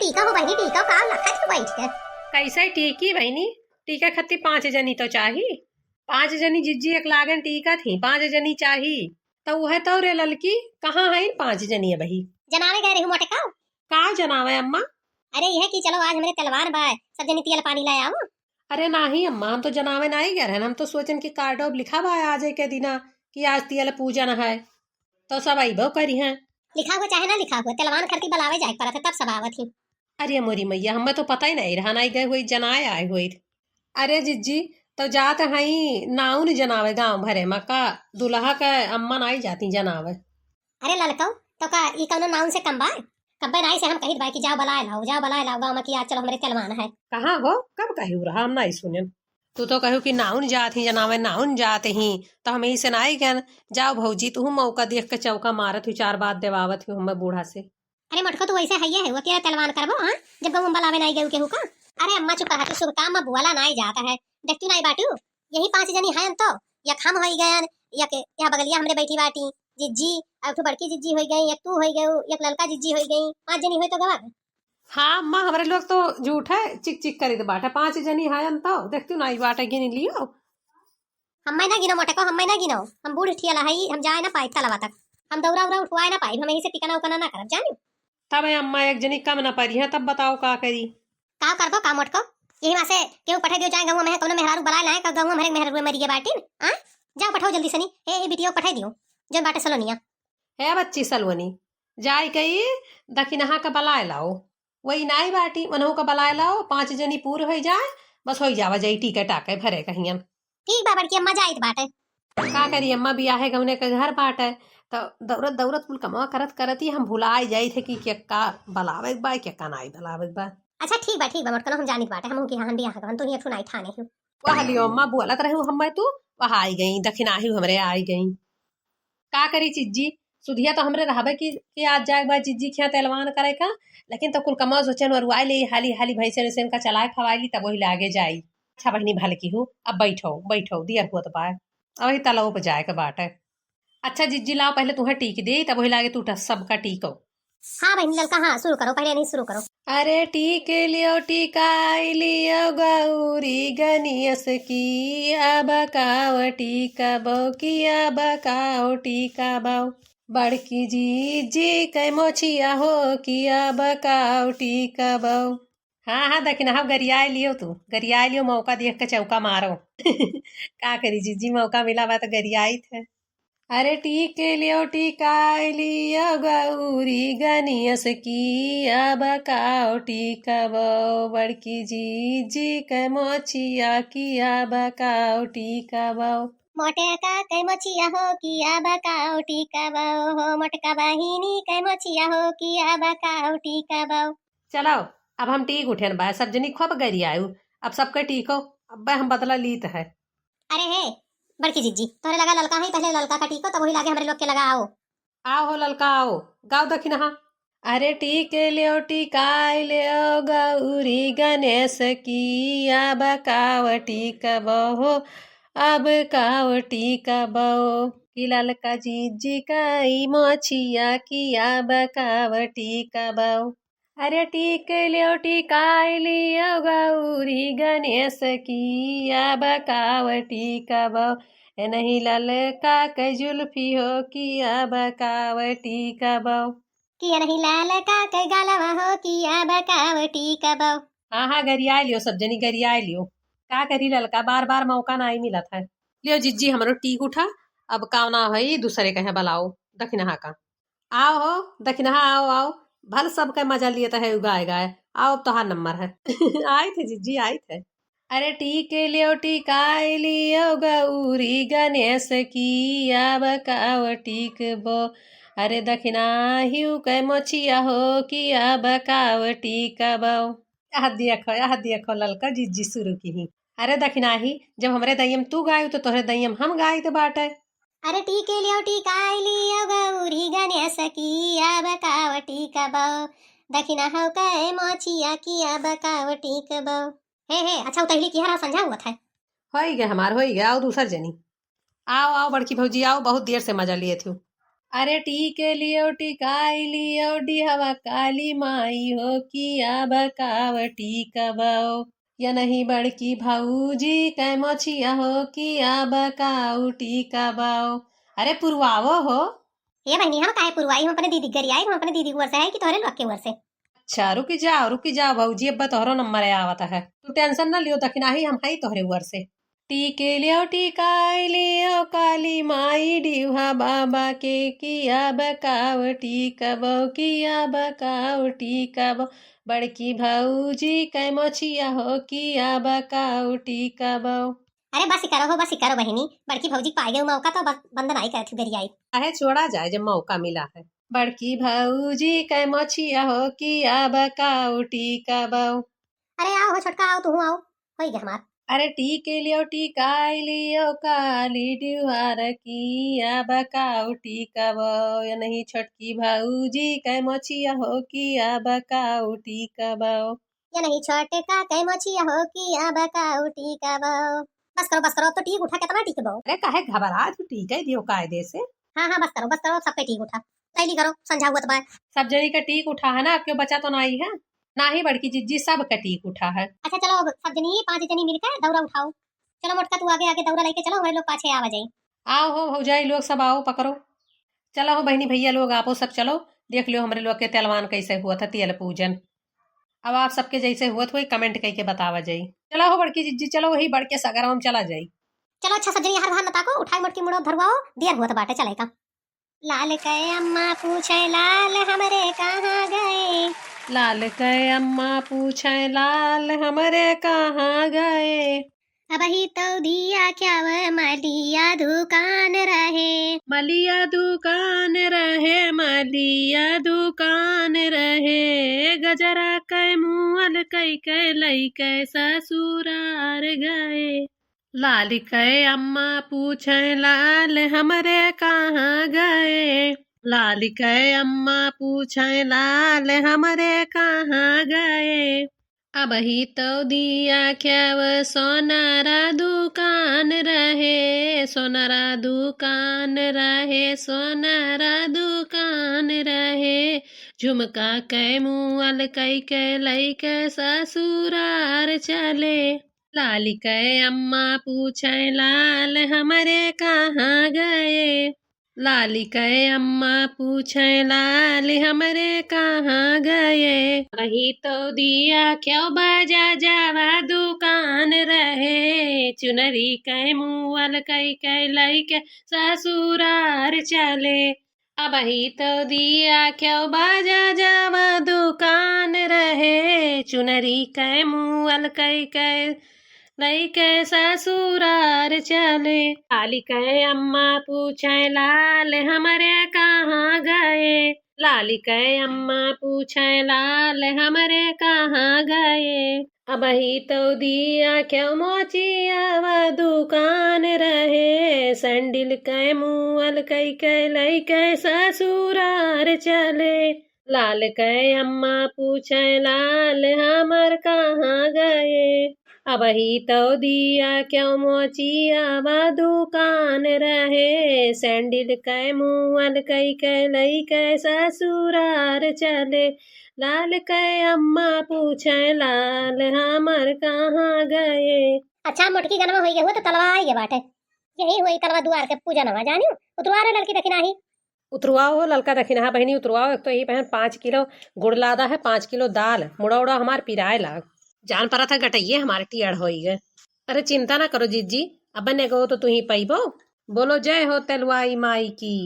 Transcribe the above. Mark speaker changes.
Speaker 1: टीका हो बहनी, टीका का लखा के बैठ के
Speaker 2: कैसे टीकी बहनी? टीका खत्ती 5 जनी तो चाही। 5 जनी जिज्जी एक लागन टीका थी, 5 जनी चाही। तो वह तो रे ललकी कहाँ है 5 जनी बही?
Speaker 1: जनावे गए रही मोटे का।
Speaker 2: का जनावे अम्मा?
Speaker 1: अरे यह कि चलो आज हमारे तलवार बाय सब जनी तेल पानी लाए आओ।
Speaker 2: अरे नहीं अम्मा, हम तो जनावे नहीं गए हैं। हम तो सोचन की कार्ड लिखा हुआ है आज के दिना कि आज तियल पूजन है तो सब अबो करी हैं।
Speaker 1: लिखा हुआ चाहे ना लिखा हुआ, तलवार खरती बलावे जाए पड़ा था तब सब आवत थी।
Speaker 2: अरे मोरी मैया, हमें तो पता ही नहीं रहा, नहीं गए हुई जनाए आए हुई। अरे जिज्जी तो जात हई नाउन जनावे गांव भरे में का दुल्हा का अम्मा नहीं जाती जनावे।
Speaker 1: अरे ललकौ तो का ई कौनो नाउन से कम बा? कब्बे नाई से हम कहित भाई कि जाओ बलाए लाओ गांव में कि आज चलो हमारे तलवान है।
Speaker 2: कहाँ हो कब कहू रहा हम नहीं सुनन। तू तो कहू कि नाउन जात ही जनावे, नाउन जात ही तो हम से नहीं गन। जाओ भौजी तू मौका देख के चौका मारत हुई, 4 बात देवावत हुई हमें बूढ़ा से।
Speaker 1: अरे मटको तू वैसे है वो तेरा तलवान करबो हां जब गांव में बलावे नहीं गए केहू का। अरे अम्मा चुप रहा, शुभ काम में बुआला नहीं जाता है। देख तू नहीं बाटू यही 5 जनी हैं तो या हम होई गयन या के यहाँ बगलिया हमरे बैठी बाटी जिज्जी और तू बड़की जिज्जी होई गई, एक तू होई गई, एक ललका जिज्जी होई गई, 5 जनी होई तो गवा।
Speaker 2: हाँ अम्मा, हमारे लोग तो झूठ है चिक चिक करी बाटे। 5 जनी है तो देखती नहीं बाटे गिन लियो।
Speaker 1: हम मैं ना गिनो मोटे को, हम मैं ना गिनो, हम बूढ़ ठियाला है, हम जाए ना पाई तलवा तक, हम दौरा उरा उठवाए ना पाई, हम यहीं से टिकना उकना ना करब जानी।
Speaker 2: तब अम्मा एक जनी कम ना परी है, तब बताओ का करी।
Speaker 1: का कर दो का मोटको यही वहां से केहू पठा दियो जाए गांव में कोनो मेहरारू बलाए लाए का गांव में मेहरारू मरी गए बाटिन। हां जाओ पठाओ जल्दी सनी, ए बिटियो पठा दियो जन बाटे सलोनिया।
Speaker 2: है बच्ची सलवनी जाय कही दखिनहा का बलाए लाओ, वही नाई बाटी मनहू का बलाए लाओ। 5 जनी पूर हो जाए बस हो जावा जाई टीके टाके भरे कहीं।
Speaker 1: ठीक बा बड़की अम्मा जाइत बाटे।
Speaker 2: का करी अम्मा बियाहे गौने के घर बाटे तो दौड़त दौड़त कुल कमा करत करत ही हम भुलाए जाई थे कि क्या बलावे बा क्या नाई बलावे बा।
Speaker 1: अच्छा ठीक बा मोटको हम जानित बाटे, हम की हां बियाह गवन तो ही ठुनाई ठाने हूं।
Speaker 2: वह लियो अम्मा बोलत रहू हम तू वह आई गई दखिनाही हमरे आई गई। का करी चिज्जी सुधिया तो हमरे रहबे कि आज जाए बा चिज्जी खिया तेलवान करे का, लेकिन तो कुल कमा सोचन वरुआई ले हाली हाली भैंसे नैसे का चलाए खवाई तब वही लागे जाई। अच्छा बहनी भल की हूँ, अब बैठो बैठो दियर हुआ तो बा अभी तलाव पे जाए के बाट है। अच्छा जिज्जी लाओ पहले तुम्हें टीक दे तब वही लागे तू सबका टीको।
Speaker 1: हां बहनी ललका हां शुरू करो, पहले नहीं शुरू करो।
Speaker 2: अरे टीक लियो टीकाई लियो गौरी गनियस की अब काव टीका बो की अब काव टीका बो। बड़की जी कै मोछिया हो कि अब काव टीका बो। हाँ हाँ दखिना हम गरियाए लियो, तू गरियाए लियो मौका देख के चौका मारो। का करी जीजी मौका मिला बा तो गरियाई थे। अरे टीक लियो टीकाई लियो गौरी गनियस की अब काओ टीकबो। बड़की जी कै मोचिया की अब काओ टीकबो।
Speaker 1: मोटे का कै मोचिया हो कि अब काओ टीकबो हो, मोटका बहिनी कै मोचिया हो कि अब काओ टीकबो।
Speaker 2: चलो अब हम टीक उठे बा सब जनी खूब गरियायु, अब सबके टीको अब हम बदला लीत है।
Speaker 1: अरे हे बड़की जिज्जी तोरे लगा ललका है, पहले ललका का टीको तब वही लागे हमरे लोग के लगा आओ।
Speaker 2: आओ हो ललका आओ गाओ दखिन हाँ। अरे टीक लियो टीकाई लियो गौरी गणेश की अब काव टीकबो हो अब काव टीकबो। कि ललका जीजी काई मोछिया की अब काव टीकबो। अरे टीक लियो टीकाई लियो गौरी गणेश की अब काव टीकबो। नहीं ललका के जुल्फी हो कि अब काव टीकबो।
Speaker 1: कि नहीं ललका कै गालवा हो कि अब काओ टीकबो।
Speaker 2: हाँ हाँ गरिया लियो सब जनी गरिया लियो। का करी ललका बार बार मौका नहीं मिला था। लियो जिज्जी हमारो टीक उठा, अब काव ना है दूसरे कहे बलाओ दखिनहा का। आओ हो दखिनहा आओ आओ भल सबके मजा लिए है गाय गाय। आओ अब तोहार नंबर है। आए थे जिज्जी आए थे। अरे टीक लियो टीकाई लियो गौरी गणेश की अब काव टीकबो। अरे दखिना हिउ कै मोचिया हो कि अब काव टीकबो। यह देखो ललका जिज्जी शुरू की ही। अरे दखिना ही जब हमरे दयम तू गायु तो तोहरे दयम हम गाय तो बाटे।
Speaker 1: अरे टीके लियो टीकाई लियो गौरी गणेश की अब काव टीकबो। दखिना हो कै मोचिया की अब काव टीकबो। हे अच्छा उतैली की हरा समझा हुआ था।
Speaker 2: हो गया हमार हो गया। आओ दूसर जनी आओ आओ बड़की भौजी आओ, बहुत देर से मजा लिए थे। अरे टीके लियो टिकाई लियो डिहवा काली माई हो किया बकाव टीकबो या नहीं बड़की भाऊजी कै मोछिया हो किया बकाऊ टीकबो। अरे पुरवावो हो।
Speaker 1: ये बहनी हम काहे पुरवाई, हम अपने दीदी घर आई, हम अपने दीदी के घर से है कि तोहरे लोग के घर से।
Speaker 2: अच्छा रुकी जाओ भाऊजी, अब तोहरो नंबर आवत है, तू टेंशन न लियो, दखिना ही हम हई तोहरे घर से। टीके लियो टिकाई लियो काली माई डिहा बाबा के किया बकाव टीकबो किया बकाव टीकबो बड़की भाऊजी कै मोछिया हो किया बकाव टीकबो।
Speaker 1: अरे बस करो बहनी, बड़की भौजी पाई गए मौका तो बस बंद नहीं करे थी गरियाई।
Speaker 2: अरे छोड़ा जाए जब मौका मिला है। बड़की भाऊजी कै मोछिया हो किया बकाव टीकबो।
Speaker 1: अरे आओ हो छोटका, आओ तू आओ, हो गया हमार।
Speaker 2: अरे टीके लियो टिकाई लियो काली डिहार किया बकाऊ टीकबो या नहीं छोटकी भाऊजी कै मोछिया हो किया बकाऊ टीकबो।
Speaker 1: या नहीं छोटे का कई मोछिया हो कि अब का उठी कबो। बस करो अब तो टीक उठा, कितना टीक बो।
Speaker 2: अरे काहे घबरा, तू टीका ही दियो कायदे से।
Speaker 1: हाँ बस करो सबके टीक उठा, तैली करो समझा हुआ तो बात।
Speaker 2: सब जनी का टीक उठा है ना, क्यों बचा तो नहीं है ना ही बड़की जिज्जी सब का टीक उठा है।
Speaker 1: अच्छा चलो सब जनी 5 जनी मिलकर दौरा उठाओ। चलो मोटका तू आगे आगे दौरा लेके चलो, हमारे लोग पाछे आवा जाए।
Speaker 2: आओ हो भौजाई लोग सब आओ पकड़ो, चलो हो बहनी भैया लोग आपो सब चलो, देख लियो हमारे लोग के तेलवान कैसे हुआ था तेल पूजन। अब आप सबके जैसे हुआ तो कमेंट करके बतावा जाई। चलो हो बड़की जिज्जी, चलो वही बड़ के सगर हम चला जाई।
Speaker 1: चलो अच्छा सब जनी हर भान नता को उठाई मोटकी मुड़ो धरवाओ, देर हुआ तो बाटे चलेगा। लाल के अम्मा पूछे लाल हमरे कहाँ गए,
Speaker 2: लाल के अम्मा पूछे लाल हमरे कहाँ गए।
Speaker 1: अब ही तो दिया क्या वह मलिया दुकान रहे,
Speaker 2: मलिया दुकान रहे मलिया दुकान रहे गजरा कै मुअल कै लई कै ससुरार गए। लाल कै अम्मा पूछे लाल हमरे कहाँ गए, लाल कै अम्मा पूछे लाल हमरे कहाँ गए। अब ही तो दिया क्या सोनारा दुकान रहे, सोनारा दुकान रहे सोनारा दुकान रहे झुमका कै मुअल कै लई कै ससुरार चले। लाल कै अम्मा पूछे लाल हमरे कहाँ गए, लाल कै अम्मा पूछे लाल हमरे कहाँ गए। वही तो दिया क्यों बजा जावा दुकान रहे, चुनरी कै मुअल कै लई कै ससुरार चले। अब ही तो दिया क्यों बजा जावा दुकान रहे, चुनरी कै मुअल कै लई कै ससुरार चले। लाल कै अम्मा पूछे लाल हमरे कहाँ गए, लाल कै अम्मा पूछे लाल हमरे कहाँ गए। अब ही तो दिया क्यों मोचिया व दुकान रहे, सैंडल कै मुअल कै लई कै ससुरार चले। लाल कै अम्मा पूछे लाल हमर कहाँ गए, अब ही तो दिया क्यों मोचिया व दुकान रहे, सैंडल कै मुअल कै लई कै ससुरार चले। लाल कै अम्मा पूछे लाल हमर कहाँ गए।
Speaker 1: अच्छा मोटकी गनमा होई गए हुआ तो तलवा आई गए बाटे, यही हुई तलवा दुआर के पूजा नवा जानियो उतवारे लड़की दखिना ही।
Speaker 2: उतरवाओ हो ललका दखिना है बहनी, उतरवाओ। एक तो यही बहन 5 किलो गुड़ लादा है, 5 किलो दाल, मुड़ा उड़ा हमार पिराए लाग जान पड़ा था गटइये हमारे टीअड़ हो गए। अरे चिंता ना करो जीजी, अब बने गो तो तू ही पैबो। बोलो जय हो तेलवाई माई की।